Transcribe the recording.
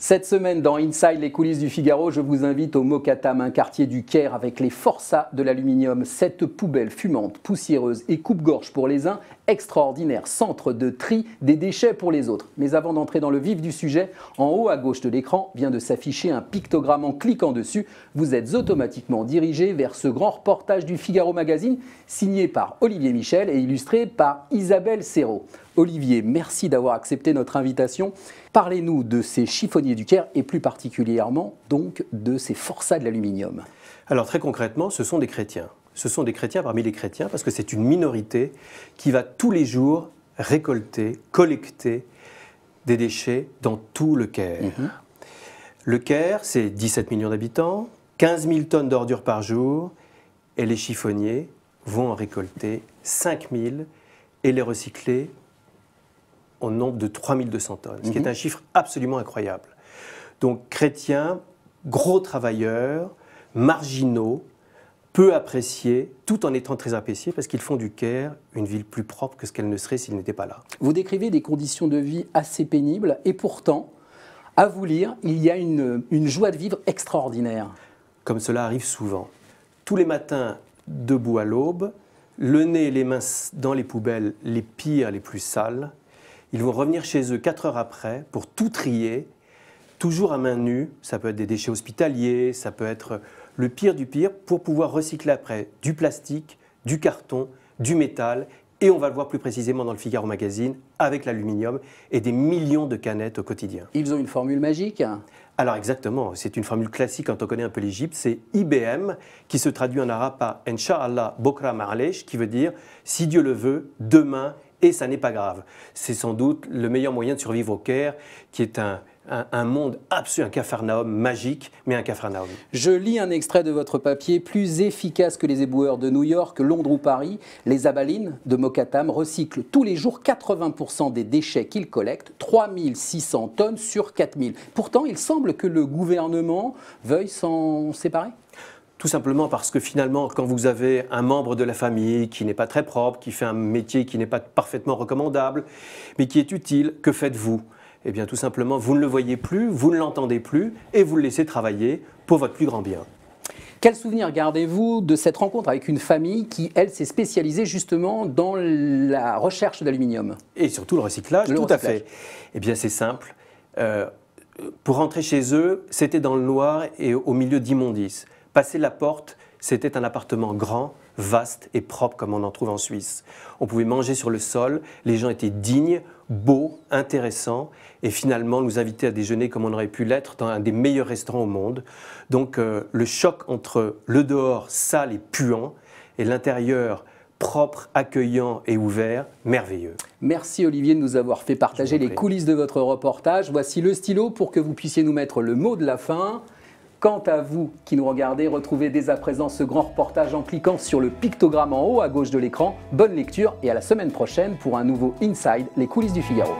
Cette semaine, dans Inside, les coulisses du Figaro, je vous invite au Mokatam, un quartier du Caire avec les forçats de l'aluminium. Cette poubelle fumante, poussiéreuse et coupe-gorge pour les uns, extraordinaire centre de tri des déchets pour les autres. Mais avant d'entrer dans le vif du sujet, en haut à gauche de l'écran vient de s'afficher un pictogramme. En cliquant dessus, vous êtes automatiquement dirigé vers ce grand reportage du Figaro Magazine, signé par Olivier Michel et illustré par Isabelle Serrault. Olivier, merci d'avoir accepté notre invitation. Parlez-nous de ces chiffonniers du Caire et plus particulièrement donc de ces forçats de l'aluminium. Alors très concrètement, ce sont des chrétiens. Ce sont des chrétiens parmi les chrétiens parce que c'est une minorité qui va tous les jours récolter, collecter des déchets dans tout le Caire. Le Caire, c'est 17 millions d'habitants, 15 000 tonnes d'ordures par jour et les chiffonniers vont en récolter 5 000 et les recycler au nombre de 3 200 tonnes, ce qui est un chiffre absolument incroyable. Donc chrétiens, gros travailleurs, marginaux, peu appréciés, tout en étant très appréciés parce qu'ils font du Caire une ville plus propre que ce qu'elle ne serait s'ils n'étaient pas là. Vous décrivez des conditions de vie assez pénibles et pourtant, à vous lire, il y a une joie de vivre extraordinaire. Comme cela arrive souvent. Tous les matins, debout à l'aube, le nez et les mains dans les poubelles les pires, les plus sales. Ils vont revenir chez eux 4 heures après pour tout trier, toujours à main nue. Ça peut être des déchets hospitaliers, ça peut être le pire du pire, pour pouvoir recycler après du plastique, du carton, du métal. Et on va le voir plus précisément dans le Figaro Magazine, avec l'aluminium et des millions de canettes au quotidien. Ils ont une formule magique? Alors exactement, c'est une formule classique quand on connaît un peu l'Égypte, c'est IBM, qui se traduit en arabe par Inch'Allah Bokra Ma'alesh, qui veut dire « si Dieu le veut, demain ». Et ça n'est pas grave. C'est sans doute le meilleur moyen de survivre au Caire, qui est un monde absolu, un capharnaüm magique, mais un capharnaüm. Je lis un extrait de votre papier. Plus efficace que les éboueurs de New York, Londres ou Paris, les abalines de Mokatam recyclent tous les jours 80% des déchets qu'ils collectent, 3600 tonnes sur 4000. Pourtant, il semble que le gouvernement veuille s'en séparer. Tout simplement parce que finalement, quand vous avez un membre de la famille qui n'est pas très propre, qui fait un métier qui n'est pas parfaitement recommandable, mais qui est utile, que faites-vous? Eh bien tout simplement, vous ne le voyez plus, vous ne l'entendez plus et vous le laissez travailler pour votre plus grand bien. Quel souvenir gardez-vous de cette rencontre avec une famille qui, elle, s'est spécialisée justement dans la recherche d'aluminium? Et surtout le recyclage, à fait. Eh bien c'est simple. Pour rentrer chez eux, c'était dans le noir et au milieu d'immondices. Passer la porte, c'était un appartement grand, vaste et propre comme on en trouve en Suisse. On pouvait manger sur le sol, les gens étaient dignes, beaux, intéressants et finalement nous invitaient à déjeuner comme on aurait pu l'être dans un des meilleurs restaurants au monde. Donc le choc entre le dehors sale et puant et l'intérieur propre, accueillant et ouvert, merveilleux. Merci Olivier de nous avoir fait partager les coulisses de votre reportage. Voici le stylo pour que vous puissiez nous mettre le mot de la fin. Quant à vous qui nous regardez, retrouvez dès à présent ce grand reportage en cliquant sur le pictogramme en haut à gauche de l'écran. Bonne lecture et à la semaine prochaine pour un nouveau Inside, les coulisses du Figaro.